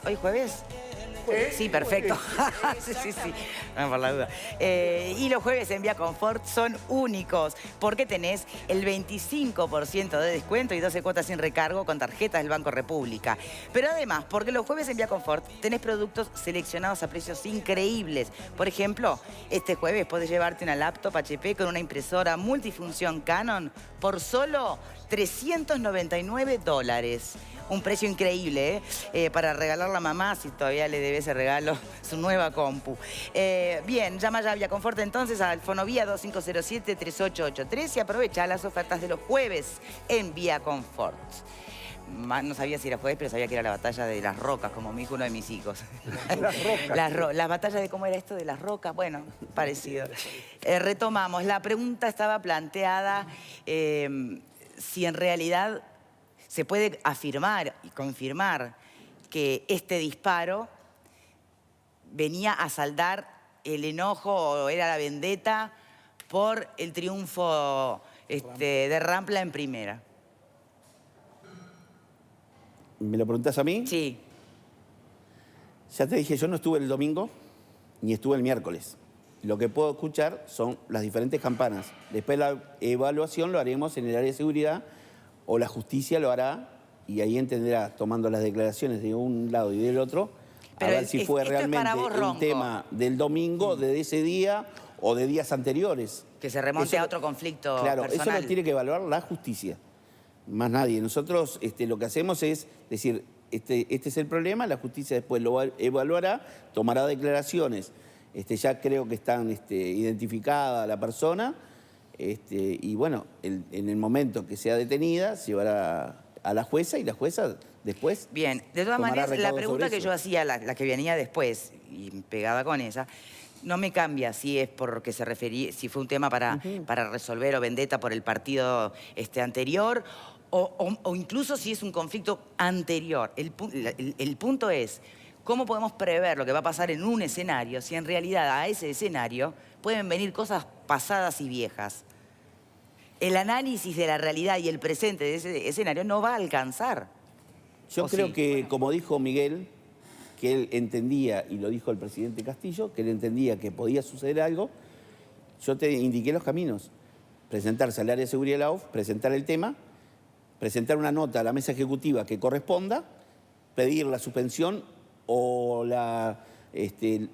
¿Hoy jueves? Sí, perfecto. Sí. No, por la duda. Y los jueves en Vía Confort son únicos porque tenés el 25% de descuento y 12 cuotas sin recargo con tarjetas del Banco República. Pero además, porque los jueves en Vía Confort tenés productos seleccionados a precios increíbles. Por ejemplo, este jueves podés llevarte una laptop HP con una impresora multifunción Canon por solo $399. Un precio increíble, para regalarle a mamá, si todavía le debe ese regalo, su nueva compu. Bien, llama ya a Vía Confort entonces al Fonovía 2507-3883 y aprovecha las ofertas de los jueves en Vía Confort. No sabía si era jueves, pero sabía que era la batalla de las rocas, como me dijo uno de mis hijos. Las rocas. Las batallas de cómo era esto de las rocas, bueno, parecido. Retomamos, la pregunta estaba planteada si en realidad se puede afirmar y confirmar que este disparo venía a saldar el enojo o era la vendetta por el triunfo de Rampla en primera. ¿Me lo preguntás a mí? Sí. Ya te dije, yo no estuve el domingo ni estuve el miércoles. Lo que puedo escuchar son las diferentes campanas. Después la evaluación lo haremos en el área de seguridad o la justicia lo hará y ahí entenderá, tomando las declaraciones de un lado y del otro, a ver si fue realmente el tema del domingo, de ese día o de días anteriores. Que se remonte a otro conflicto personal. Eso lo tiene que evaluar la justicia, más nadie. Nosotros lo que hacemos es decir, este es el problema, la justicia después lo evaluará, tomará declaraciones. Ya creo que están identificada la persona. Y bueno, en el momento que sea detenida, se llevará a la jueza y la jueza después. Bien, de todas maneras, la pregunta que yo hacía, la que venía después y pegada con esa, no me cambia si es porque se refería, si fue un tema para resolver o vendetta por el partido anterior o incluso si es un conflicto anterior. El punto es, ¿cómo podemos prever lo que va a pasar en un escenario si en realidad a ese escenario pueden venir cosas pasadas y viejas? El análisis de la realidad y el presente de ese escenario no va a alcanzar. Yo creo que, como dijo Miguel, que él entendía, y lo dijo el presidente Castillo, que él entendía que podía suceder algo, yo te indiqué los caminos. Presentarse al área de seguridad de la AUF, presentar el tema, presentar una nota a la mesa ejecutiva que corresponda, pedir la suspensión o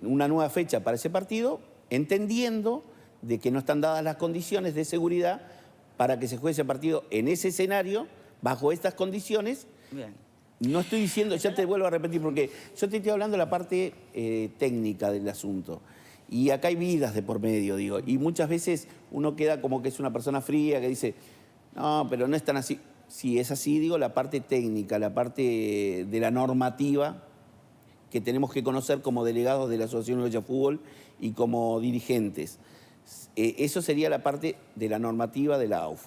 una nueva fecha para ese partido, entendiendo de que no están dadas las condiciones de seguridad para que se juegue ese partido en ese escenario, bajo estas condiciones. Bien. No estoy diciendo, ya te vuelvo a repetir, porque yo te estoy hablando de la parte técnica del asunto. Y acá hay vidas de por medio, digo. Y muchas veces uno queda como que es una persona fría, que dice, no, pero no es tan así. Sí, es así, digo, la parte técnica, la parte de la normativa que tenemos que conocer como delegados de la Asociación Uruguaya de Fútbol y como dirigentes. Eso sería la parte de la normativa de la AUF.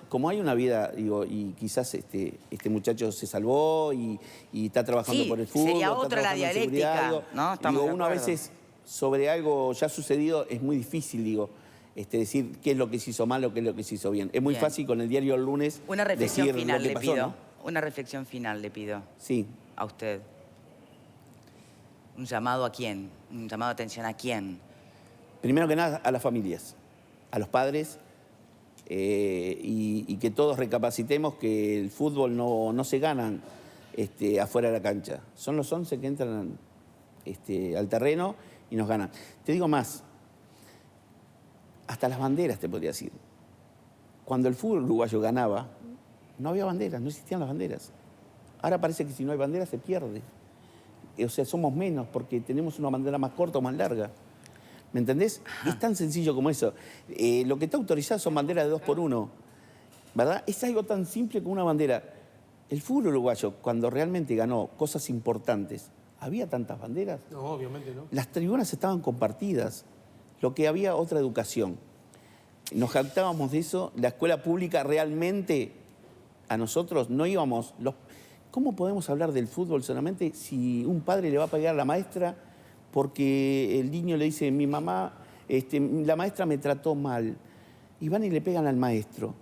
Como hay una vida, digo, y quizás este muchacho se salvó y está trabajando por el fútbol. Sería otra la dialéctica, ¿no? Digo, uno a veces sobre algo ya sucedido es muy difícil, digo, decir qué es lo que se hizo mal o qué es lo que se hizo bien. Es muy fácil con el diario El Lunes. Una reflexión decir final lo que le pasó, pido. ¿no? Una reflexión final le pido. Sí. A usted. ¿Un llamado a quién? ¿Un llamado de atención a quién? Primero que nada, a las familias, a los padres, y que todos recapacitemos que el fútbol no se gana afuera de la cancha. Son los 11 que entran al terreno y nos ganan. Te digo más, hasta las banderas te podría decir. Cuando el fútbol uruguayo ganaba, no había banderas, no existían las banderas. Ahora parece que si no hay banderas se pierde. O sea, somos menos porque tenemos una bandera más corta o más larga. ¿Me entendés? Es tan sencillo como eso. Lo que está autorizado son banderas de 2x1, ¿verdad? Es algo tan simple como una bandera. El fútbol uruguayo, cuando realmente ganó cosas importantes, ¿había tantas banderas? No, obviamente no. Las tribunas estaban compartidas, lo que había otra educación. Nos jactábamos de eso. La escuela pública realmente, a nosotros no íbamos... ¿Cómo podemos hablar del fútbol solamente si un padre le va a pegar a la maestra porque el niño le dice, mi mamá, la maestra me trató mal? Y van y le pegan al maestro.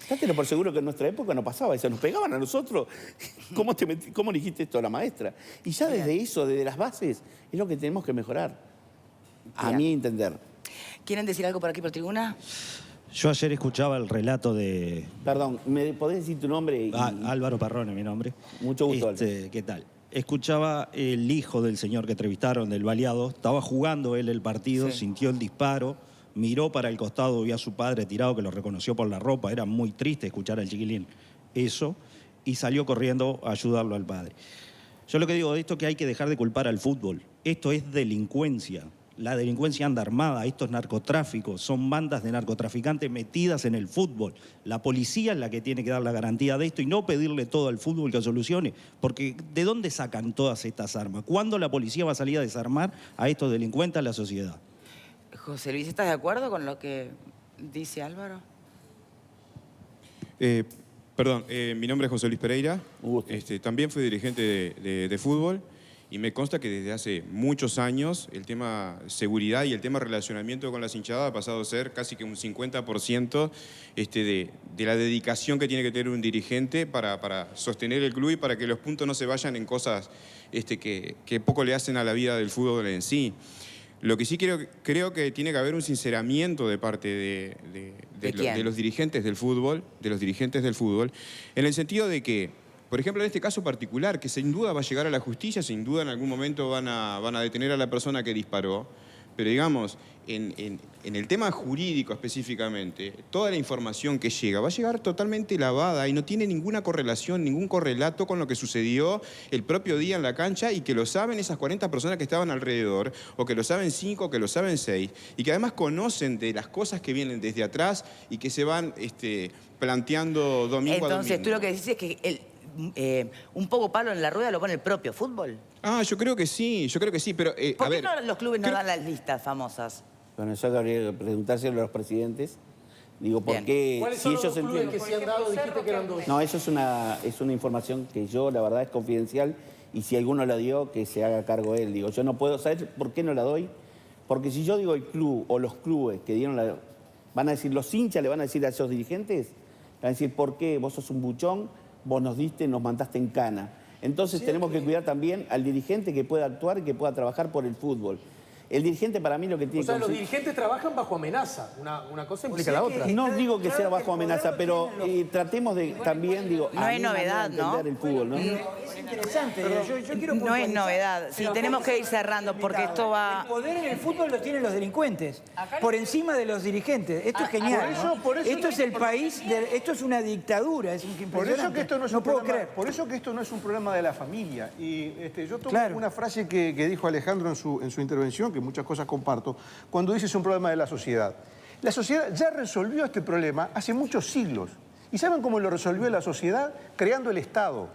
Dátelo por seguro que en nuestra época no pasaba eso, nos pegaban a nosotros. ¿Cómo dijiste esto a la maestra? Y ya desde eso, desde las bases, es lo que tenemos que mejorar. A mi entender. ¿Quieren decir algo por aquí por tribuna? Yo ayer escuchaba el relato de... Perdón, ¿me podés decir tu nombre? Álvaro Parrone, mi nombre. Mucho gusto, Álvaro. ¿Qué tal? Escuchaba el hijo del señor que entrevistaron, del baleado. Estaba jugando él el partido, sintió el disparo, miró para el costado, vio a su padre tirado, que lo reconoció por la ropa. Era muy triste escuchar al chiquilín eso, y salió corriendo a ayudarlo al padre. Yo lo que digo de esto es que hay que dejar de culpar al fútbol. Esto es delincuencia. La delincuencia anda armada, esto es narcotráfico, son bandas de narcotraficantes metidas en el fútbol. La policía es la que tiene que dar la garantía de esto y no pedirle todo al fútbol que solucione, porque ¿de dónde sacan todas estas armas? ¿Cuándo la policía va a salir a desarmar a estos delincuentes a la sociedad? José Luis, ¿estás de acuerdo con lo que dice Álvaro? Perdón, mi nombre es José Luis Pereira. También fui dirigente de fútbol. Y me consta que desde hace muchos años el tema seguridad y el tema relacionamiento con las hinchadas ha pasado a ser casi que un 50% de la dedicación que tiene que tener un dirigente para sostener el club y para que los puntos no se vayan en cosas que poco le hacen a la vida del fútbol en sí. Lo que sí creo que tiene que haber un sinceramiento de parte de los dirigentes del fútbol, en el sentido de que, por ejemplo, en este caso particular, que sin duda va a llegar a la justicia, sin duda en algún momento van a detener a la persona que disparó, pero digamos, en el tema jurídico específicamente, toda la información que llega va a llegar totalmente lavada y no tiene ninguna correlación, ningún correlato con lo que sucedió el propio día en la cancha y que lo saben esas 40 personas que estaban alrededor, o que lo saben 5, o que lo saben 6, y que además conocen de las cosas que vienen desde atrás y que se van planteando domingo a domingo. Entonces, tú lo que decís es que un poco palo en la rueda lo pone el propio fútbol. Yo creo que sí, pero ¿Por qué no los clubes no dan las listas famosas? Bueno, eso habría que preguntárselo a los presidentes. Digo, ¿por qué? ¿Cuáles son los clubes que se han dado? Dijiste que eran 2. No, eso es una información que yo, la verdad, es confidencial, y si alguno la dio, que se haga cargo él. Digo, yo no puedo saber por qué no la doy, porque si yo digo el club o los clubes que dieron la... Van a decir, los hinchas le van a decir a esos dirigentes, van a decir, ¿por qué? Vos sos un buchón, vos nos diste, nos mandaste en cana. Entonces tenemos que cuidar también al dirigente que pueda actuar y que pueda trabajar por el fútbol. El dirigente para mí lo que tiene que... O sea, los dirigentes trabajan bajo amenaza. Una cosa implica la otra. No digo que sea bajo amenaza, pero tratemos de también, digo... No es novedad, ¿no? El fútbol, ¿no? Es interesante. Yo quiero no es novedad. Sí, tenemos que ir cerrando porque esto va... El poder en el fútbol lo tienen los delincuentes, por encima de los dirigentes. Esto es genial. Por eso esto es el país, esto es una dictadura. Es Por eso que esto no es no un puedo problema, creer. por eso que esto no es un problema de la familia. Y yo tomo Claro. una frase que dijo Alejandro en su intervención, que muchas cosas comparto, cuando dice es un problema de la sociedad. La sociedad ya resolvió este problema hace muchos siglos. ¿Y saben cómo lo resolvió la sociedad? Creando el Estado.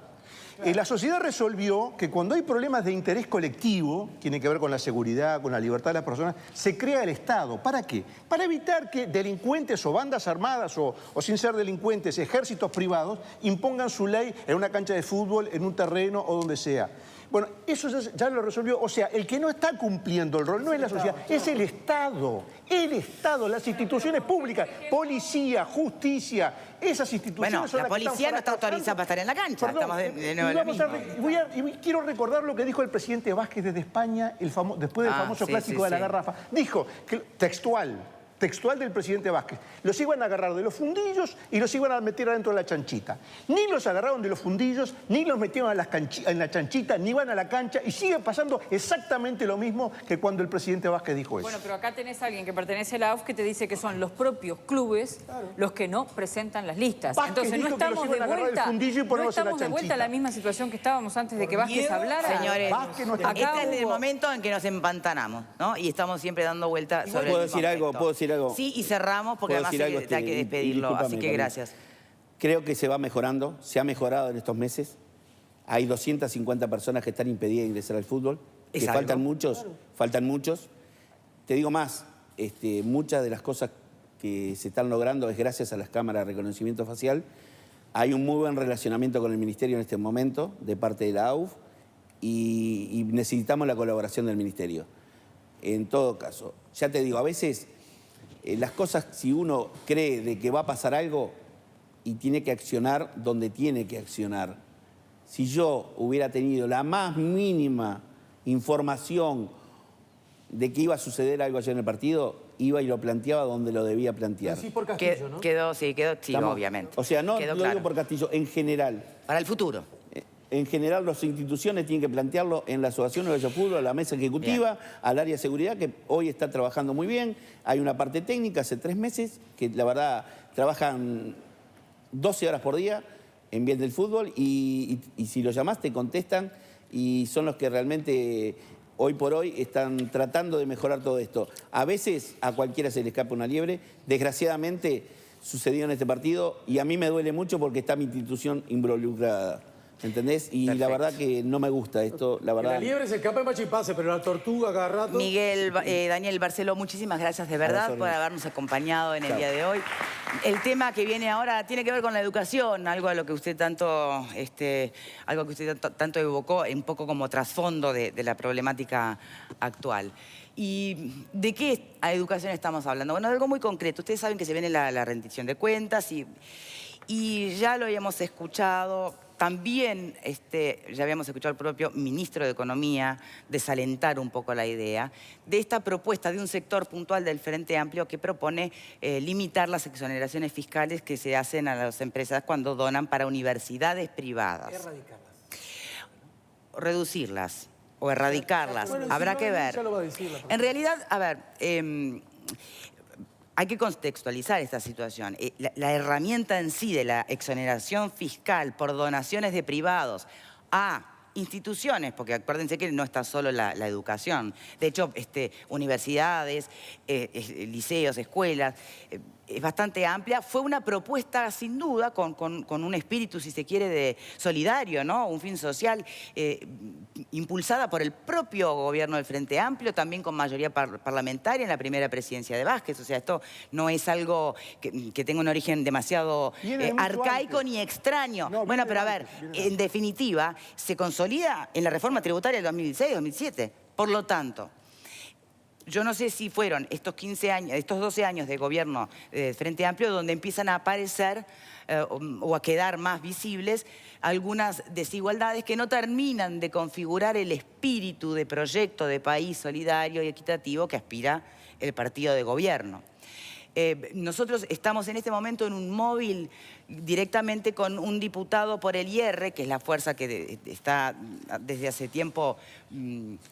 La sociedad resolvió que cuando hay problemas de interés colectivo, tiene que ver con la seguridad, con la libertad de las personas, se crea el Estado. ¿Para qué? Para evitar que delincuentes o bandas armadas o sin ser delincuentes, ejércitos privados, impongan su ley en una cancha de fútbol, en un terreno o donde sea. Bueno, eso ya lo resolvió. O sea, el que no está cumpliendo el rol no es la sociedad, es el Estado. El Estado, las instituciones públicas, policía, justicia, esas instituciones Bueno, son la las que policía no está trabajando. autorizada para estar en la cancha. Perdón, Estamos de nuevo en lo mismo. y quiero recordar lo que dijo el presidente Vázquez desde España, después del famoso clásico de la garrafa. Dijo, que, textual del presidente Vázquez, los iban a agarrar de los fundillos y los iban a meter adentro de la chanchita. Ni los agarraron de los fundillos, ni los metieron en la chanchita, ni van a la cancha, y sigue pasando exactamente lo mismo que cuando el presidente Vázquez dijo eso. Bueno, pero acá tenés a alguien que pertenece a la AUF que te dice que son los propios clubes los que no presentan las listas. Vázquez Entonces no dijo que los estamos iban de a agarrar del vuelta, fundillo y no ponerlos en la estamos de vuelta a chanchita. la misma situación que estábamos antes de que Vázquez hablara. Señores, Vázquez no está- este Acá es el hubo- momento en que nos empantanamos, ¿no? Y estamos siempre dando vueltas sobre ¿Puedo el mismo decir algo? aspecto. ¿Puedo decir algo? Sí, y cerramos porque ¿Puedo además decir algo, hay que y despedirlo, discúlpame, así que Carmen? gracias. Creo que se va mejorando, se ha mejorado en estos meses. Hay 250 personas que están impedidas de ingresar al fútbol, ¿Es que algo? faltan muchos. Te digo más, muchas de las cosas que se están logrando es gracias a las cámaras de reconocimiento facial. Hay un muy buen relacionamiento con el Ministerio en este momento, de parte de la AUF, y necesitamos la colaboración del Ministerio. En todo caso, ya te digo, a veces las cosas, si uno cree de que va a pasar algo, y tiene que accionar donde tiene que accionar. Si yo hubiera tenido la más mínima información de que iba a suceder algo ayer en el partido, iba y lo planteaba donde lo debía plantear. Sí, por Castillo, ¿no? Quedó, sí, obviamente. O sea, no Quedó lo claro. digo por Castillo, en general. Para el futuro. En general, las instituciones tienen que plantearlo en la Asociación de Fútbol, a la mesa ejecutiva, al área de seguridad, que hoy está trabajando muy bien. Hay una parte técnica, hace 3 meses, que la verdad trabajan 12 horas por día en bien del fútbol y si los llamás te contestan y son los que realmente hoy por hoy están tratando de mejorar todo esto. A veces a cualquiera se le escapa una liebre. Desgraciadamente sucedió en este partido y a mí me duele mucho porque está mi institución involucrada. ¿Entendés? Y Perfecto. la verdad que no me gusta esto, la verdad. La liebre se escapa en Machipase, pero la tortuga cada rato... Miguel, Daniel Barceló, muchísimas gracias de verdad por habernos acompañado en el día de hoy. El tema que viene ahora tiene que ver con la educación, algo a lo que usted tanto, tanto evocó, un poco como trasfondo de la problemática actual. ¿Y de qué educación estamos hablando? Bueno, de algo muy concreto. Ustedes saben que se viene la rendición de cuentas y ya lo habíamos escuchado. También ya habíamos escuchado al propio ministro de Economía desalentar un poco la idea de esta propuesta de un sector puntual del Frente Amplio que propone limitar las exoneraciones fiscales que se hacen a las empresas cuando donan para universidades privadas. Erradicarlas. Reducirlas o erradicarlas, Bueno, habrá si que no, ver. ya lo va a decir la En realidad, a ver... hay que contextualizar esta situación. La herramienta en sí de la exoneración fiscal por donaciones de privados a instituciones, porque acuérdense que no está solo la educación. De hecho, universidades, liceos, escuelas, es bastante amplia. Fue una propuesta, sin duda, con un espíritu, si se quiere, de solidario, ¿no? Un fin social, impulsada por el propio gobierno del Frente Amplio, también con mayoría parlamentaria en la primera presidencia de Vázquez. O sea, esto no es algo que tenga un origen demasiado arcaico ni extraño. No, bueno, pero a ver, viene en definitiva, se consolida en la reforma tributaria del 2006-2007. Por lo tanto, yo no sé si fueron estos 15 años, estos 12 años de gobierno del Frente Amplio donde empiezan a aparecer o a quedar más visibles algunas desigualdades que no terminan de configurar el espíritu de proyecto de país solidario y equitativo que aspira el partido de gobierno. Nosotros estamos en este momento en un móvil directamente con un diputado por el IR, que es la fuerza que está desde hace tiempo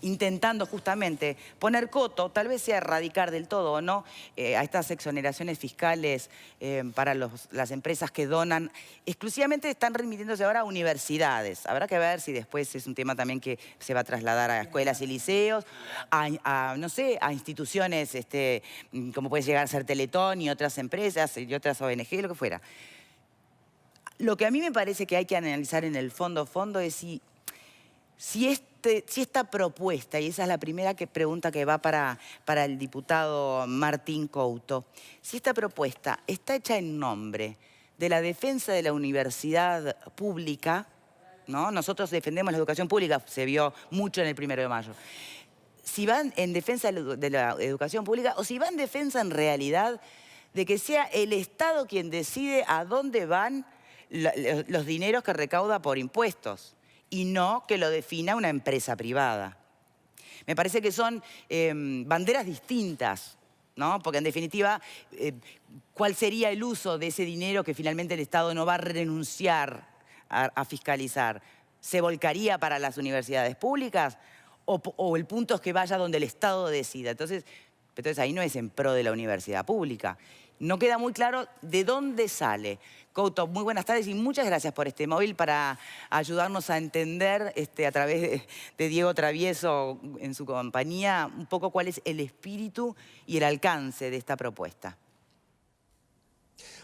intentando justamente poner coto, tal vez sea erradicar del todo o no, a estas exoneraciones fiscales para las empresas que donan. Exclusivamente están remitiéndose ahora a universidades. Habrá que ver si después es un tema también que se va a trasladar a escuelas y liceos, no sé, a instituciones como puede llegar a ser Teletón y otras empresas y otras ONG, lo que fuera. Lo que a mí me parece que hay que analizar en el fondo es si esta propuesta, y esa es la primera pregunta que va para el diputado Martín Couto, si esta propuesta está hecha en nombre de la defensa de la universidad pública, ¿no? Nosotros defendemos la educación pública, se vio mucho en el 1 de mayo. Si van en defensa de la educación pública o si van en defensa en realidad de que sea el Estado quien decide a dónde van los dineros que recauda por impuestos y no que lo defina una empresa privada. Me parece que son banderas distintas, ¿no? Porque en definitiva, ¿cuál sería el uso de ese dinero que finalmente el Estado no va a renunciar a fiscalizar? ¿Se volcaría para las universidades públicas? ¿O el punto es que vaya donde el Estado decida? Entonces ahí no es en pro de la universidad pública. No queda muy claro de dónde sale. Couto, muy buenas tardes y muchas gracias por este móvil para ayudarnos a entender a través de Diego Travieso en su compañía un poco cuál es el espíritu y el alcance de esta propuesta.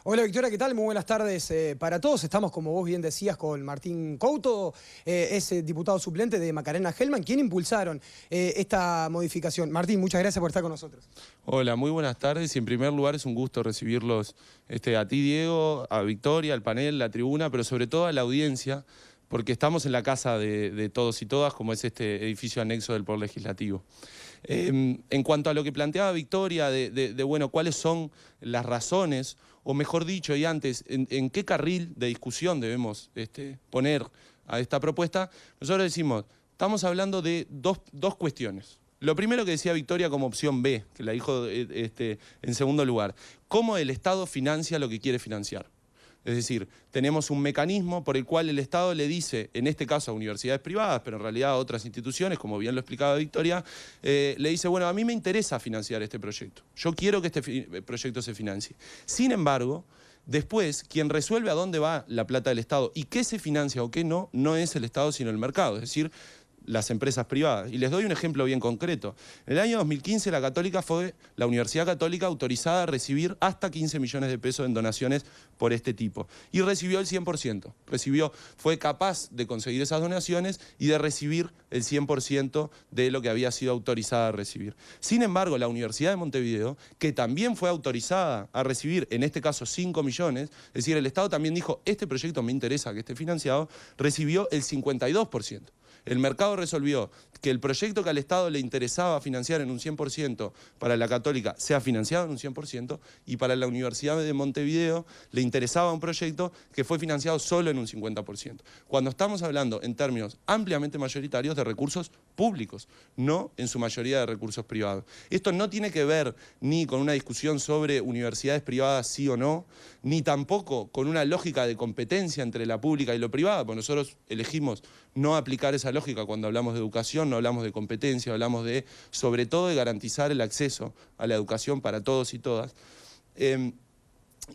Hola Victoria, ¿qué tal? Muy buenas tardes para todos. Estamos, como vos bien decías, con Martín Couto, es diputado suplente de Macarena Gelman, quien impulsaron esta modificación. Martín, muchas gracias por estar con nosotros. Hola, muy buenas tardes y en primer lugar es un gusto recibirlos a ti, Diego, a Victoria, al panel, la tribuna, pero sobre todo a la audiencia, porque estamos en la casa de todos y todas, como es este edificio anexo del Poder Legislativo. En cuanto a lo que planteaba Victoria, bueno, cuáles son las razones, o mejor dicho, y antes, en qué carril de discusión debemos poner a esta propuesta, nosotros decimos, estamos hablando de dos cuestiones. Lo primero que decía Victoria como opción B, que la dijo en segundo lugar, cómo el Estado financia lo que quiere financiar. Es decir, tenemos un mecanismo por el cual el Estado le dice, en este caso a universidades privadas, pero en realidad a otras instituciones, como bien lo explicaba Victoria, le dice, bueno, a mí me interesa financiar este proyecto. Yo quiero que este proyecto se financie. Sin embargo, después, quien resuelve a dónde va la plata del Estado y qué se financia o qué no, no es el Estado sino el mercado. Es decir, las empresas privadas. Y les doy un ejemplo bien concreto. En el año 2015 la Católica fue la Universidad Católica autorizada a recibir hasta 15 millones de pesos en donaciones por este tipo. Y recibió el 100%. Fue capaz de conseguir esas donaciones y de recibir el 100% de lo que había sido autorizada a recibir. Sin embargo, la Universidad de Montevideo, que también fue autorizada a recibir, en este caso 5 millones, es decir, el Estado también dijo, este proyecto me interesa que esté financiado, recibió el 52%. El mercado resolvió que el proyecto que al Estado le interesaba financiar en un 100% para la Católica sea financiado en un 100% y para la Universidad de Montevideo le interesaba un proyecto que fue financiado solo en un 50%. Cuando estamos hablando en términos ampliamente mayoritarios de recursos públicos, no en su mayoría de recursos privados. Esto no tiene que ver ni con una discusión sobre universidades privadas sí o no, ni tampoco con una lógica de competencia entre la pública y lo privado, porque nosotros elegimos no aplicar esa lógica cuando hablamos de educación, no hablamos de competencia, hablamos sobre todo de garantizar el acceso a la educación para todos y todas.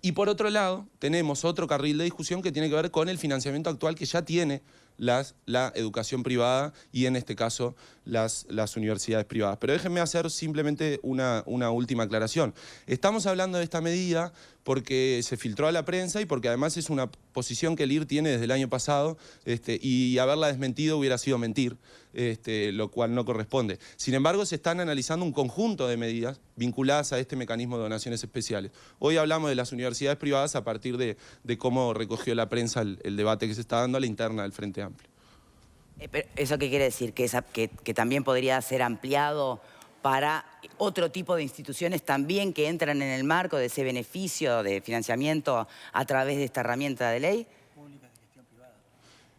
Y por otro lado, tenemos otro carril de discusión que tiene que ver con el financiamiento actual que ya tiene la educación privada y en este caso las universidades privadas. Pero déjenme hacer simplemente una última aclaración. Estamos hablando de esta medida porque se filtró a la prensa y porque además es una posición que el IR tiene desde el año pasado y haberla desmentido hubiera sido mentir, lo cual no corresponde. Sin embargo, se están analizando un conjunto de medidas vinculadas a este mecanismo de donaciones especiales. Hoy hablamos de las universidades privadas a partir de cómo recogió la prensa el debate que se está dando a la interna del Frente Amplio. Pero ¿eso qué quiere decir? ¿Que también podría ser ampliado para otro tipo de instituciones también que entran en el marco de ese beneficio de financiamiento a través de esta herramienta de ley?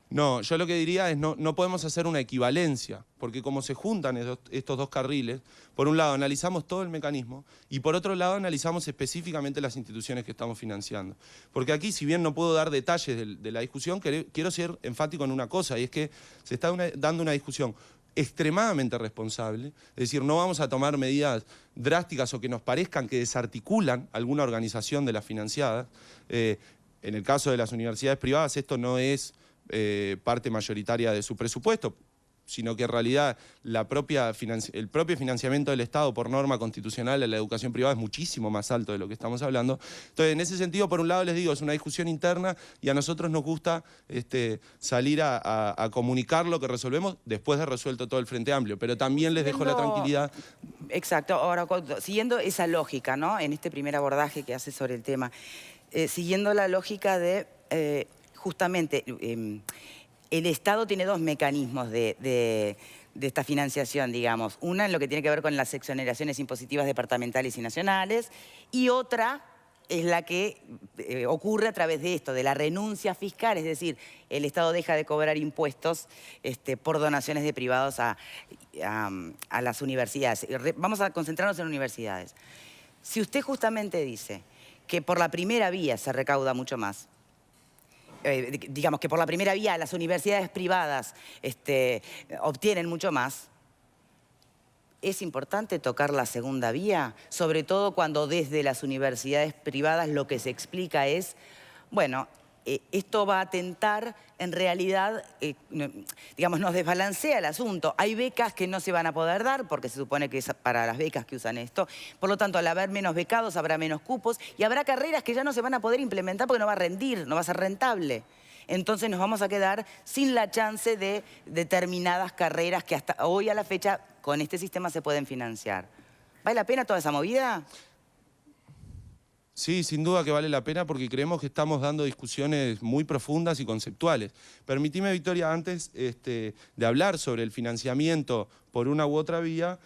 No, yo lo que diría es no podemos hacer una equivalencia, porque como se juntan estos dos carriles, por un lado analizamos todo el mecanismo y por otro lado analizamos específicamente las instituciones que estamos financiando. Porque aquí, si bien no puedo dar detalles de la discusión, quiero ser enfático en una cosa, y es que se está dando una discusión extremadamente responsable, es decir, no vamos a tomar medidas drásticas o que nos parezcan que desarticulan alguna organización de las financiadas. En el caso de las universidades privadas esto no es parte mayoritaria de su presupuesto, sino que en realidad el propio financiamiento del Estado por norma constitucional a la educación privada es muchísimo más alto de lo que estamos hablando. Entonces, en ese sentido, por un lado les digo, es una discusión interna y a nosotros nos gusta salir a comunicar lo que resolvemos después de resuelto todo el Frente Amplio, pero también les dejo la tranquilidad. Exacto. Ahora, siguiendo esa lógica, ¿no? En este primer abordaje que hace sobre el tema, siguiendo la lógica de justamente el Estado tiene dos mecanismos de esta financiación, digamos. Una en lo que tiene que ver con las exoneraciones impositivas departamentales y nacionales, y otra es la que ocurre a través de esto, de la renuncia fiscal, es decir, el Estado deja de cobrar impuestos por donaciones de privados a las universidades. Vamos a concentrarnos en universidades. Si usted justamente dice que por la primera vía se recauda mucho más, digamos que por la primera vía las universidades privadas obtienen mucho más, es importante tocar la segunda vía, sobre todo cuando desde las universidades privadas lo que se explica es, bueno, esto va a atentar, en realidad, digamos, nos desbalancea el asunto. Hay becas que no se van a poder dar porque se supone que es para las becas que usan esto. Por lo tanto, al haber menos becados, habrá menos cupos y habrá carreras que ya no se van a poder implementar porque no va a rendir, no va a ser rentable. Entonces nos vamos a quedar sin la chance de determinadas carreras que hasta hoy a la fecha con este sistema se pueden financiar. ¿Vale la pena toda esa movida? Sí, sin duda que vale la pena porque creemos que estamos dando discusiones muy profundas y conceptuales. Permitime, Victoria, antes de hablar sobre el financiamiento por una u otra vía,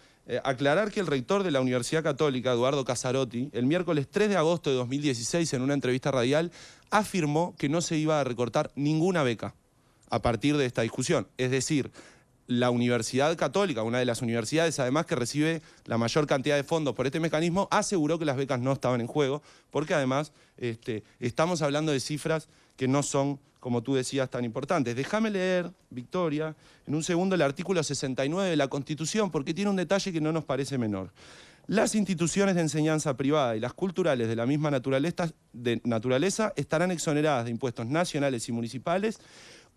aclarar que el rector de la Universidad Católica, Eduardo Casarotti, el miércoles 3 de agosto de 2016, en una entrevista radial, afirmó que no se iba a recortar ninguna beca a partir de esta discusión. Es decir, la Universidad Católica, una de las universidades además que recibe la mayor cantidad de fondos por este mecanismo, aseguró que las becas no estaban en juego, porque además estamos hablando de cifras que no son, como tú decías, tan importantes. Déjame leer, Victoria, en un segundo el artículo 69 de la Constitución, porque tiene un detalle que no nos parece menor. Las instituciones de enseñanza privada y las culturales de la misma naturaleza estarán exoneradas de impuestos nacionales y municipales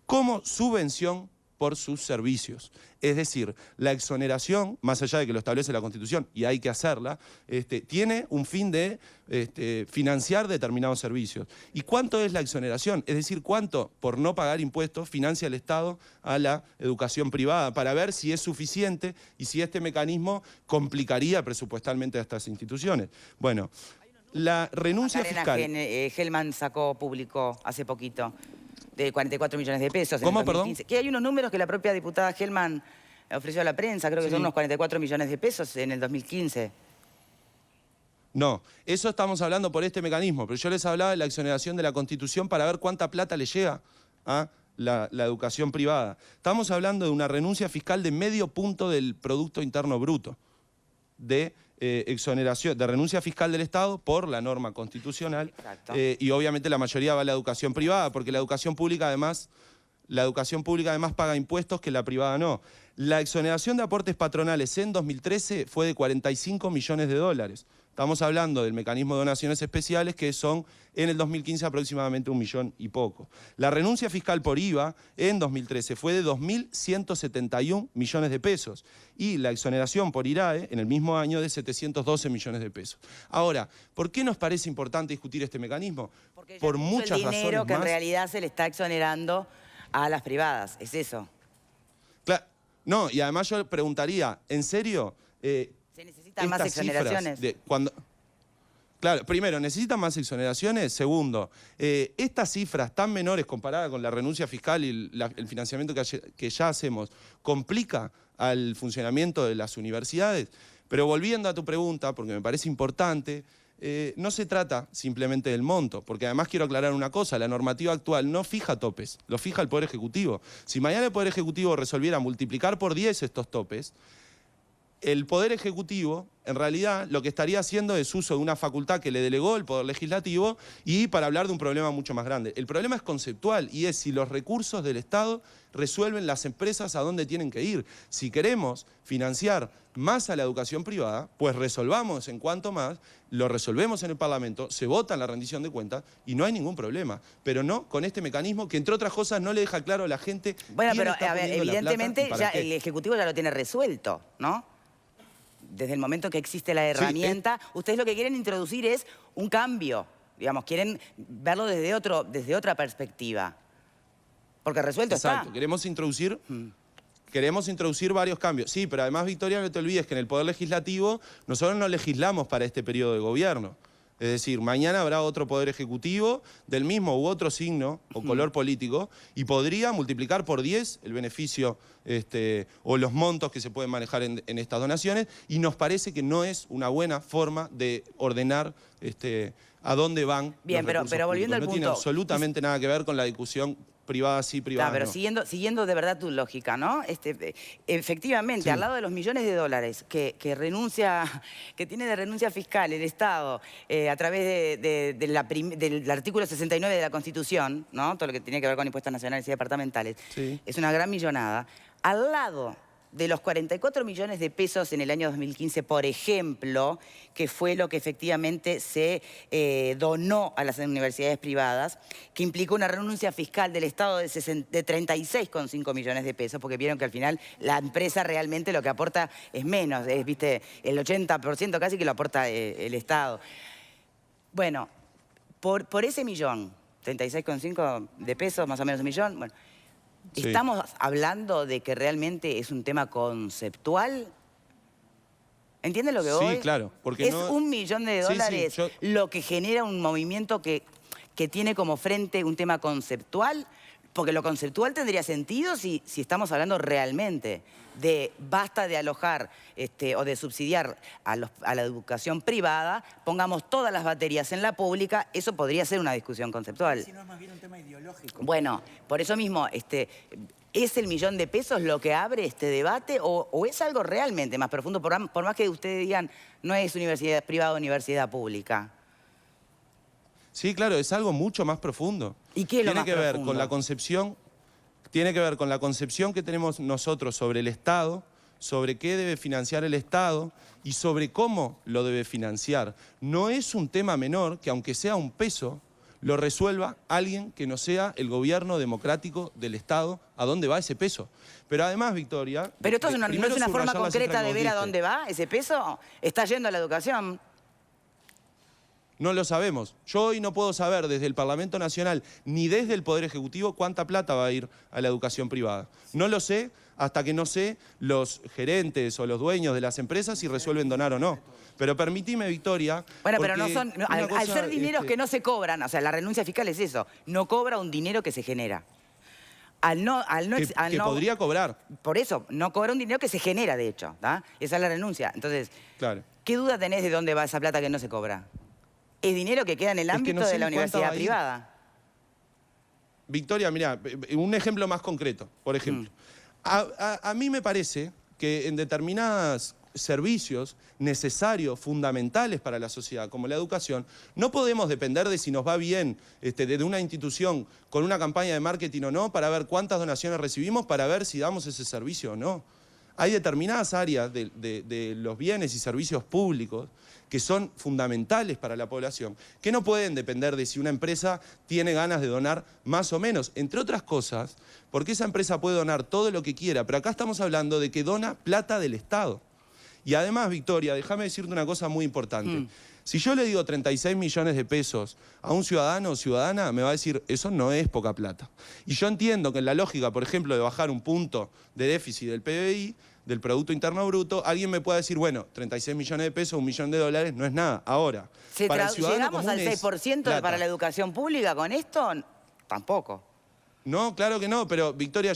como subvención por sus servicios. Es decir, la exoneración, más allá de que lo establece la Constitución, y hay que hacerla, tiene un fin de financiar determinados servicios. ¿Y cuánto es la exoneración? Es decir, cuánto, por no pagar impuestos, financia el Estado a la educación privada, para ver si es suficiente y si este mecanismo complicaría presupuestalmente a estas instituciones. Bueno, la renuncia fiscal... Hellman publicó hace poquito, de 44 millones de pesos. ¿Cómo, perdón? Que hay unos números que la propia diputada Hellman ofreció a la prensa, creo que son unos 44 millones de pesos en el 2015. No, eso estamos hablando por este mecanismo, pero yo les hablaba de la exoneración de la Constitución para ver cuánta plata le llega a la educación privada. Estamos hablando de una renuncia fiscal de medio punto del Producto Interno Bruto, de exoneración, de renuncia fiscal del Estado por la norma constitucional. Y obviamente la mayoría va a la educación privada, porque la educación pública además paga impuestos que la privada no. La exoneración de aportes patronales en 2013 fue de 45 millones de dólares. Estamos hablando del mecanismo de donaciones especiales, que son en el 2015 aproximadamente 1 millón y poco. La renuncia fiscal por IVA en 2013 fue de 2.171 millones de pesos y la exoneración por IRAE en el mismo año de 712 millones de pesos. Ahora, ¿por qué nos parece importante discutir este mecanismo? Porque por muchas razones el dinero que más. en realidad se le está exonerando a las privadas, ¿es eso? Claro, no, y además yo preguntaría, ¿en serio? ¿Se necesitan más exoneraciones? Claro, primero, ¿necesitan más exoneraciones? Segundo, estas cifras tan menores comparadas con la renuncia fiscal y el financiamiento que ya hacemos, ¿complica al funcionamiento de las universidades? Pero volviendo a tu pregunta, porque me parece importante, no se trata simplemente del monto, porque además quiero aclarar una cosa, la normativa actual no fija topes, lo fija el Poder Ejecutivo. Si mañana el Poder Ejecutivo resolviera multiplicar por 10 estos topes, el Poder Ejecutivo, en realidad, lo que estaría haciendo es uso de una facultad que le delegó el Poder Legislativo y para hablar de un problema mucho más grande. El problema es conceptual y es si los recursos del Estado resuelven las empresas a dónde tienen que ir. Si queremos financiar más a la educación privada, pues resolvamos en cuanto más, lo resolvemos en el Parlamento, se vota en la rendición de cuentas y no hay ningún problema. Pero no con este mecanismo que, entre otras cosas, no le deja claro a la gente... Bueno, pero a ver, evidentemente ya el Ejecutivo ya lo tiene resuelto, ¿no? Desde el momento que existe la herramienta, ustedes lo que quieren introducir es un cambio, digamos, quieren verlo desde otra perspectiva. Porque resuelto está. Queremos introducir varios cambios. Sí, pero además, Victoria, no te olvides que en el Poder Legislativo nosotros no legislamos para este periodo de gobierno. Es decir, mañana habrá otro Poder Ejecutivo del mismo u otro signo o color político y podría multiplicar por 10 el beneficio o los montos que se pueden manejar en estas donaciones y nos parece que no es una buena forma de ordenar a dónde van Bien, los pero volviendo públicos. al punto... No tiene absolutamente nada que ver con la discusión privada sí, privada pero no. siguiendo de verdad tu lógica, ¿no? Efectivamente, al lado de los millones de dólares que tiene de renuncia fiscal el Estado a través del artículo 69 de la Constitución, ¿no? Todo lo que tiene que ver con impuestos nacionales y departamentales, es una gran millonada. Al lado de los 44 millones de pesos en el año 2015, por ejemplo, que fue lo que efectivamente se donó a las universidades privadas, que implicó una renuncia fiscal del Estado de 36,5 millones de pesos, porque vieron que al final la empresa realmente lo que aporta es menos, ¿viste? El 80% casi que lo aporta el Estado. Bueno, por ese millón, 36,5 de pesos, más o menos un millón, bueno, ¿estamos hablando de que realmente es un tema conceptual? ¿Entienden lo que voy? Sí, claro. Porque es $1 millón de dólares lo que genera un movimiento que tiene como frente un tema conceptual, porque lo conceptual tendría sentido si estamos hablando realmente de basta de alojar o de subsidiar a la educación privada, pongamos todas las baterías en la pública, eso podría ser una discusión conceptual. Si no es más bien un tema ideológico. Bueno, por eso mismo, ¿es el millón de pesos lo que abre este debate o es algo realmente más profundo? Por más que ustedes digan, no es universidad privada o universidad pública. Sí, claro, es algo mucho más profundo. ¿Y qué es lo más Tiene que ver profundo? con la concepción, tiene que ver con la concepción que tenemos nosotros sobre el Estado, sobre qué debe financiar el Estado y sobre cómo lo debe financiar. No es un tema menor que, aunque sea un peso, lo resuelva alguien que no sea el gobierno democrático del Estado, a dónde va ese peso. Pero además, Victoria... Pero esto no es una forma concreta de ver a dónde dónde va ese peso. Está yendo a la educación. No lo sabemos. Yo hoy no puedo saber desde el Parlamento Nacional ni desde el Poder Ejecutivo cuánta plata va a ir a la educación privada. No lo sé hasta que no sé los gerentes o los dueños de las empresas si resuelven donar o no. Pero permitime, Victoria... Bueno, pero no son... al ser dineros que no se cobran, o sea, la renuncia fiscal es eso, no cobra un dinero que se genera. Que podría cobrar. Por eso, no cobra un dinero que se genera, de hecho. ¿tá? Esa es la renuncia. Entonces, claro. ¿Qué duda tenés de dónde va esa plata que no se cobra? Es dinero que queda en el ámbito de la universidad privada. Victoria, mira, un ejemplo más concreto, por ejemplo. A mí me parece que en determinados servicios necesarios, fundamentales para la sociedad, como la educación, no podemos depender de si nos va bien de una institución con una campaña de marketing o no, para ver cuántas donaciones recibimos, para ver si damos ese servicio o no. Hay determinadas áreas de los bienes y servicios públicos que son fundamentales para la población, que no pueden depender de si una empresa tiene ganas de donar más o menos, entre otras cosas, porque esa empresa puede donar todo lo que quiera, pero acá estamos hablando de que dona plata del Estado. Y además, Victoria, déjame decirte una cosa muy importante. Si yo le digo 36 millones de pesos a un ciudadano o ciudadana, me va a decir, eso no es poca plata. Y yo entiendo que en la lógica, por ejemplo, de bajar un punto de déficit del PBI, del Producto Interno Bruto, alguien me puede decir, bueno, 36 millones de pesos, $1 millón no es nada. Ahora, para el ciudadano ¿llegamos al 6% para la educación pública con esto? Tampoco. No, claro que no, pero Victoria,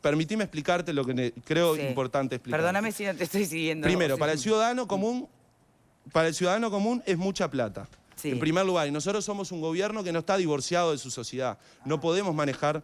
permitime explicarte lo que creo importante explicar. Perdóname si no te estoy siguiendo. Primero, para el ciudadano común es mucha plata. Sí. En primer lugar, y nosotros somos un gobierno que no está divorciado de su sociedad. No podemos manejar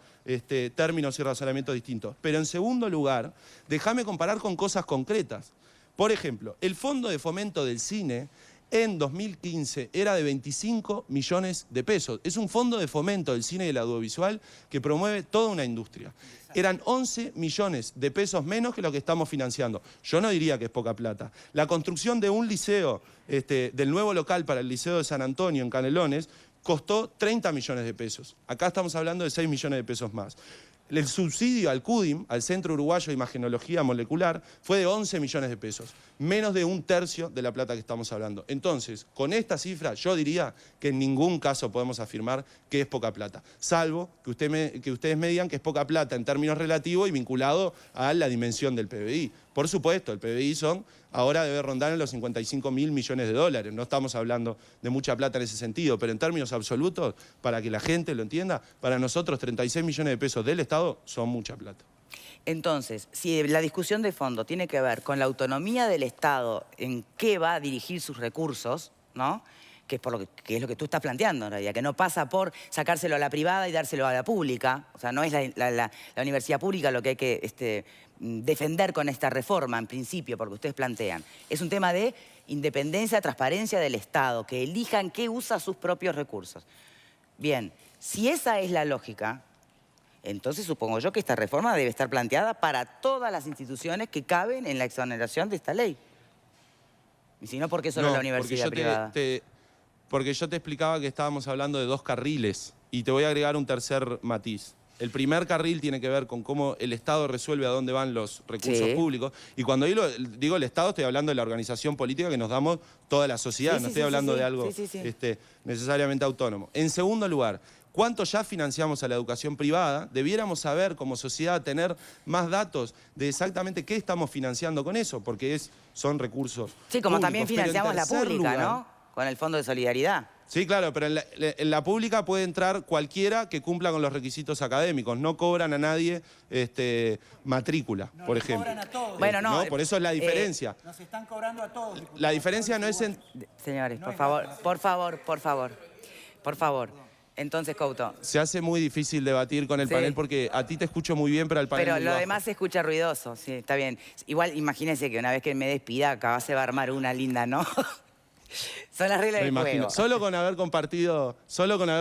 términos y razonamientos distintos. Pero en segundo lugar, déjame comparar con cosas concretas. Por ejemplo, el Fondo de Fomento del Cine en 2015 era de 25 millones de pesos. Es un fondo de fomento del cine y del audiovisual que promueve toda una industria. Eran 11 millones de pesos menos que lo que estamos financiando. Yo no diría que es poca plata. La construcción de un liceo, del nuevo local para el Liceo de San Antonio en Canelones, costó 30 millones de pesos. Acá estamos hablando de 6 millones de pesos más. El subsidio al CUDIM, al Centro Uruguayo de Imagenología Molecular, fue de 11 millones de pesos, menos de un tercio de la plata que estamos hablando. Entonces, con esta cifra, yo diría que en ningún caso podemos afirmar que es poca plata, salvo que ustedes me digan que es poca plata en términos relativos y vinculado a la dimensión del PBI. Por supuesto, el PBI ahora debe rondar en los 55.000 millones de dólares. No estamos hablando de mucha plata en ese sentido, pero en términos absolutos, para que la gente lo entienda, para nosotros 36 millones de pesos del Estado son mucha plata. Entonces, si la discusión de fondo tiene que ver con la autonomía del Estado en qué va a dirigir sus recursos, ¿no? Que es lo que tú estás planteando en realidad, que no pasa por sacárselo a la privada y dárselo a la pública. O sea, no es la universidad pública lo que hay que defender con esta reforma, en principio, porque ustedes plantean. Es un tema de independencia, transparencia del Estado, que elijan qué usa sus propios recursos. Bien, si esa es la lógica, entonces supongo yo que esta reforma debe estar planteada para todas las instituciones que caben en la exoneración de esta ley. Y si no, ¿por qué solo la universidad privada? Porque yo te explicaba que estábamos hablando de 2 carriles y te voy a agregar un tercer matiz. El primer carril tiene que ver con cómo el Estado resuelve a dónde van los recursos públicos. Y cuando digo el Estado, estoy hablando de la organización política que nos damos toda la sociedad. No estoy hablando de algo necesariamente autónomo. En segundo lugar, cuánto ya financiamos a la educación privada, debiéramos saber como sociedad, tener más datos de exactamente qué estamos financiando con eso, porque son recursos Sí, como públicos. también financiamos la pública, lugar, ¿no? Con el Fondo de Solidaridad. Sí, claro, pero en la pública puede entrar cualquiera que cumpla con los requisitos académicos. No cobran a nadie matrícula, por ejemplo. Cobran a todos. Bueno, no, por eso es la diferencia. Nos están cobrando a todos. Diputado. La diferencia no es en... Señores, por favor. Entonces, Couto. Se hace muy difícil debatir con el panel porque a ti te escucho muy bien, pero al panel Pero muy lo bajo. demás se escucha ruidoso, sí, está bien. Igual, imagínense que una vez que me despida, acá se va a armar una linda, ¿no? Son las reglas Me del imagino. juego. Solo con haber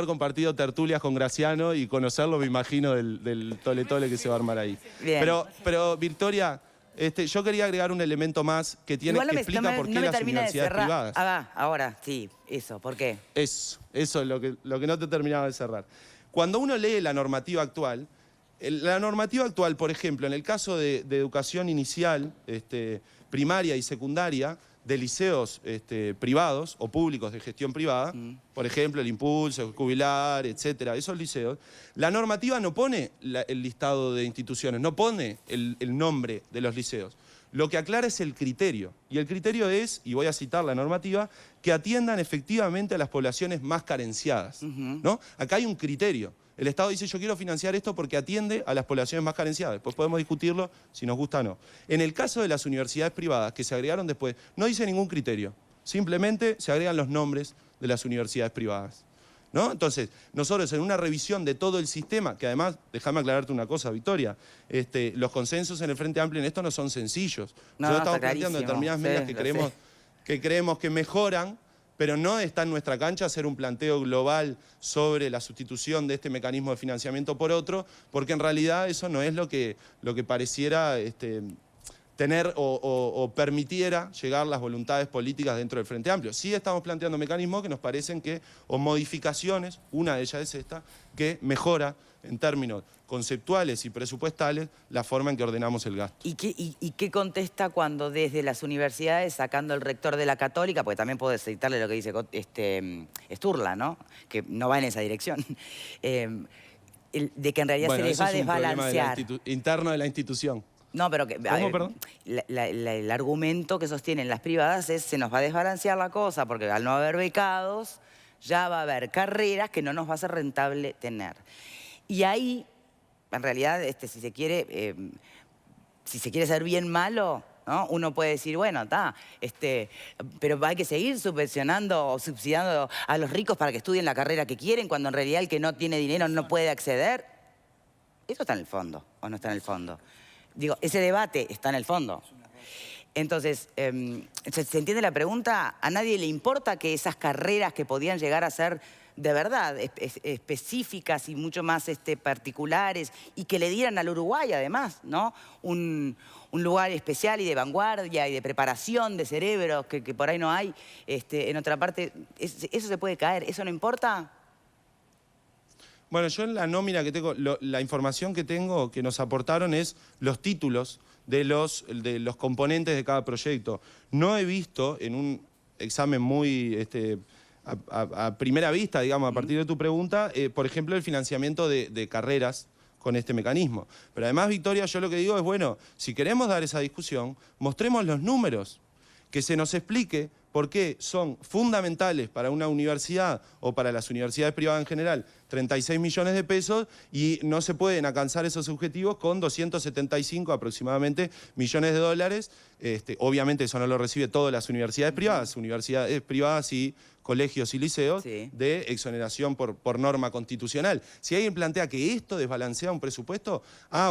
compartido tertulias con Graciano y conocerlo, me imagino del tole-tole que se va a armar ahí. Bien. Pero Victoria, yo quería agregar un elemento más que explica por qué las universidades privadas. Ahora, sí, eso, ¿por qué? Eso es lo que no te terminaba de cerrar. Cuando uno lee la normativa actual, por ejemplo, en el caso de educación inicial, primaria y secundaria, de liceos privados o públicos de gestión privada, por ejemplo, el Impulso, el Jubilar, etcétera, esos liceos, la normativa no pone el listado de instituciones, no pone el nombre de los liceos. Lo que aclara es el criterio. Y el criterio es, y voy a citar la normativa, que atiendan efectivamente a las poblaciones más carenciadas, ¿no? Acá hay un criterio. El Estado dice, yo quiero financiar esto porque atiende a las poblaciones más carenciadas. Después podemos discutirlo si nos gusta o no. En el caso de las universidades privadas que se agregaron después, no dice ningún criterio. Simplemente se agregan los nombres de las universidades privadas, ¿no? Entonces, nosotros en una revisión de todo el sistema, que además, déjame aclararte una cosa, Victoria, los consensos en el Frente Amplio en esto no son sencillos. Nosotros estamos planteando determinadas medidas que creemos que mejoran, pero no está en nuestra cancha hacer un planteo global sobre la sustitución de este mecanismo de financiamiento por otro, porque en realidad eso no es lo que pareciera tener o permitiera llegar las voluntades políticas dentro del Frente Amplio. Sí estamos planteando mecanismos que nos parecen o modificaciones, una de ellas es esta, que mejora en términos conceptuales y presupuestales la forma en que ordenamos el gasto. ¿Y qué contesta cuando desde las universidades, sacando el rector de la Católica, porque también puedo citarle lo que dice Sturla, ¿no? Que no va en esa dirección, de que en realidad se les va a desbalancear. Interno de la institución. No, pero que, perdón? El argumento que sostienen las privadas es se nos va a desbalancear la cosa porque al no haber becados ya va a haber carreras que no nos va a ser rentable tener. Y ahí, en realidad, si se quiere ser bien malo, ¿no? Uno puede decir, bueno, pero hay que seguir subvencionando o subsidiando a los ricos para que estudien la carrera que quieren cuando en realidad el que no tiene dinero no puede acceder. ¿Eso está en el fondo o no está en el fondo? Digo, ese debate está en el fondo. Entonces, ¿se entiende la pregunta? ¿A nadie le importa que esas carreras que podían llegar a ser de verdad específicas y mucho más particulares y que le dieran al Uruguay además, ¿no? Un lugar especial y de vanguardia y de preparación de cerebros que por ahí no hay en otra parte? ¿Eso se puede caer? ¿Eso no importa? Bueno, yo en la nómina que tengo, la información que tengo que nos aportaron es los títulos de los componentes de cada proyecto. No he visto en un examen muy a primera vista, digamos, a partir de tu pregunta, por ejemplo, el financiamiento de carreras con este mecanismo. Pero además, Victoria, yo lo que digo es, bueno, si queremos dar esa discusión, mostremos los números, que se nos explique por qué son fundamentales para una universidad o para las universidades privadas en general 36 millones de pesos y no se pueden alcanzar esos objetivos con 275 aproximadamente millones de dólares. Obviamente eso no lo recibe todas las universidades privadas y colegios y liceos de exoneración por norma constitucional. Si alguien plantea que esto desbalancea un presupuesto,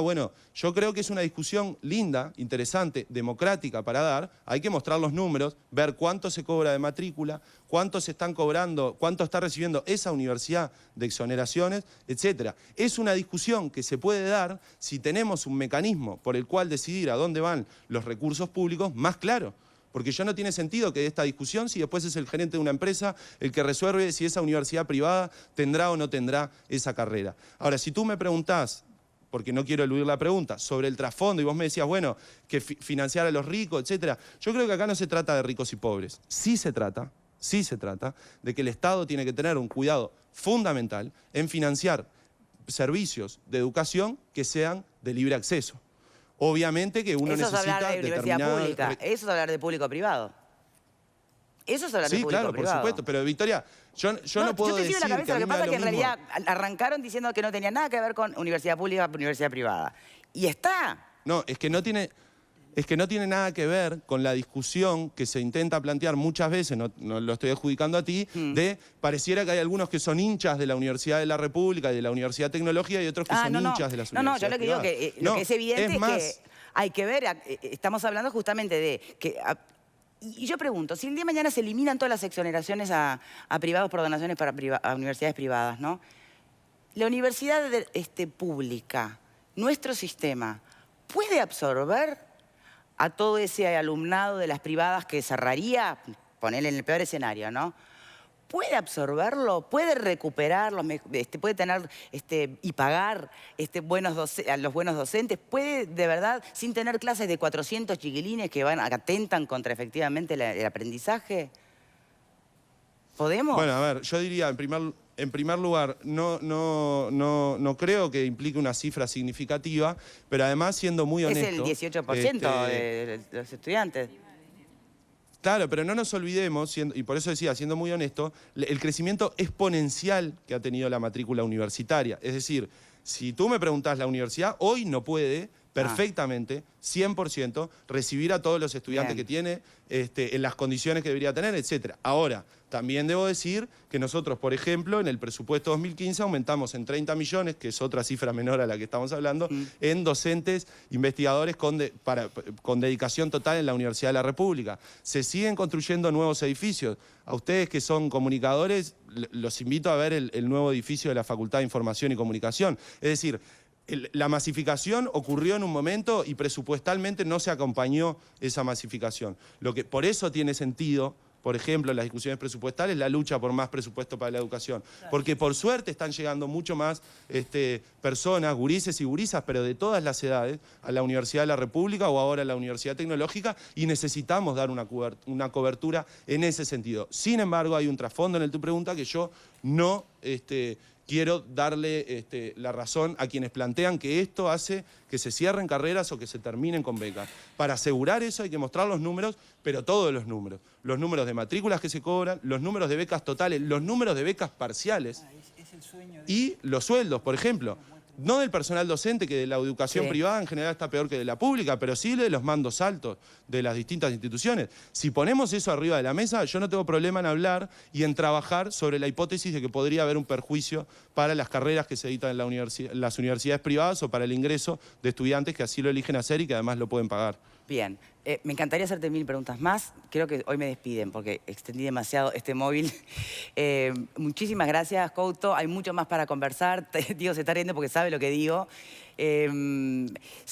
bueno, yo creo que es una discusión linda, interesante, democrática para dar. Hay que mostrar los números, ver cuánto se cobra de matrícula, cuánto se están cobrando, cuánto está recibiendo esa universidad de exoneraciones, etcétera. Es una discusión que se puede dar si tenemos un mecanismo por el cual decidir a dónde van los recursos públicos más claro. Porque ya no tiene sentido que esta discusión si después es el gerente de una empresa el que resuelve si esa universidad privada tendrá o no tendrá esa carrera. Ahora, si tú me preguntás, porque no quiero eludir la pregunta, sobre el trasfondo, y vos me decías, bueno, que financiar a los ricos, etcétera. Yo creo que acá no se trata de ricos y pobres. Sí se trata sí se trata de que el Estado tiene que tener un cuidado fundamental en financiar servicios de educación que sean de libre acceso. Obviamente que uno necesita Eso es hablar de universidad pública, eso es hablar de público-privado. Eso es hablar de público-privado. Sí, claro, por supuesto, pero Victoria, yo no puedo decir la cabeza, que a lo mí que pasa es que en mismo. realidad arrancaron diciendo que no tenía nada que ver con universidad pública, universidad privada. Y está. No, es que no tiene nada que ver con la discusión que se intenta plantear muchas veces, no lo estoy adjudicando a ti, de pareciera que hay algunos que son hinchas de la Universidad de la República y de la Universidad Tecnológica y otros que son hinchas de las universidades No, yo lo que digo privadas. que lo que es evidente es más, que hay que ver, estamos hablando justamente de que... Y yo pregunto, si el día de mañana se eliminan todas las exoneraciones a privados por donaciones a universidades privadas, ¿no? La universidad pública, nuestro sistema, ¿puede absorber a todo ese alumnado de las privadas que cerraría, ponerle en el peor escenario, ¿no? ¿Puede absorberlo? ¿Puede recuperarlo? ¿Puede tener y pagar a los buenos docentes? ¿Puede, de verdad, sin tener clases de 400 chiquilines que atentan contra efectivamente el aprendizaje? ¿Podemos? Bueno, a ver, yo diría, en primer lugar, no creo que implique una cifra significativa, pero además, siendo muy honesto... Es el 18% de los estudiantes. Claro, pero no nos olvidemos, y por eso decía, siendo muy honesto, el crecimiento exponencial que ha tenido la matrícula universitaria. Es decir, si tú me preguntás, la universidad hoy no puede perfectamente, 100%, recibir a todos los estudiantes que tiene, en las condiciones que debería tener, etc. Ahora, también debo decir que nosotros, por ejemplo, en el presupuesto 2015 aumentamos en 30 millones, que es otra cifra menor a la que estamos hablando, en docentes, investigadores con dedicación total en la Universidad de la República. Se siguen construyendo nuevos edificios. A ustedes que son comunicadores, los invito a ver el nuevo edificio de la Facultad de Información y Comunicación. Es decir, la masificación ocurrió en un momento y presupuestalmente no se acompañó esa masificación. Por eso tiene sentido, por ejemplo, en las discusiones presupuestales, la lucha por más presupuesto para la educación. Porque por suerte están llegando mucho más personas, gurises y gurisas, pero de todas las edades, a la Universidad de la República o ahora a la Universidad Tecnológica, y necesitamos dar una cobertura en ese sentido. Sin embargo, hay un trasfondo en tu pregunta que yo no... quiero darle la razón a quienes plantean que esto hace que se cierren carreras o que se terminen con becas. Para asegurar eso hay que mostrar los números, pero todos los números. Los números de matrículas que se cobran, los números de becas totales, los números de becas parciales y los sueldos, por ejemplo. No del personal docente, que de la educación privada en general está peor que de la pública, pero sí de los mandos altos de las distintas instituciones. Si ponemos eso arriba de la mesa, yo no tengo problema en hablar y en trabajar sobre la hipótesis de que podría haber un perjuicio para las carreras que se dictan en las universidades privadas o para el ingreso de estudiantes que así lo eligen hacer y que además lo pueden pagar. Bien, me encantaría hacerte 1000 preguntas más. Creo que hoy me despiden porque extendí demasiado este móvil. Muchísimas gracias, Couto. Hay mucho más para conversar. Diego se está riendo porque sabe lo que digo. Se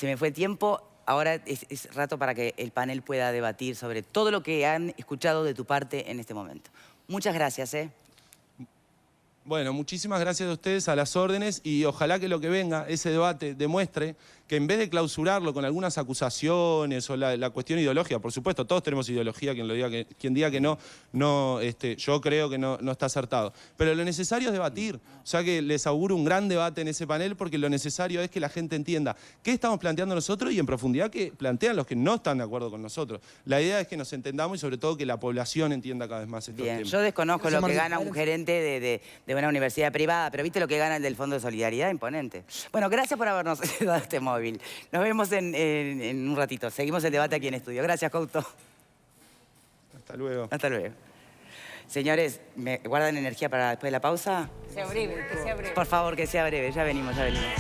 me fue tiempo. Ahora es rato para que el panel pueda debatir sobre todo lo que han escuchado de tu parte en este momento. Muchas gracias, Bueno, muchísimas gracias a ustedes, a las órdenes, y ojalá que lo que venga, ese debate, demuestre que en vez de clausurarlo con algunas acusaciones o la cuestión ideológica, por supuesto, todos tenemos ideología, quien diga que no, yo creo que no está acertado. Pero lo necesario es debatir, o sea que les auguro un gran debate en ese panel porque lo necesario es que la gente entienda qué estamos planteando nosotros y en profundidad qué plantean los que no están de acuerdo con nosotros. La idea es que nos entendamos y sobre todo que la población entienda cada vez más estos temas. Yo desconozco lo que gana un gerente de una universidad privada, pero viste lo que gana el del Fondo de Solidaridad, imponente. Bueno, gracias por habernos dado este móvil. Nos vemos en un ratito. Seguimos el debate aquí en estudio. Gracias, Couto. Hasta luego. Hasta luego. Señores, ¿me guardan energía para después de la pausa? Que sea breve, que sea breve. Por favor, que sea breve. Ya venimos, ya venimos.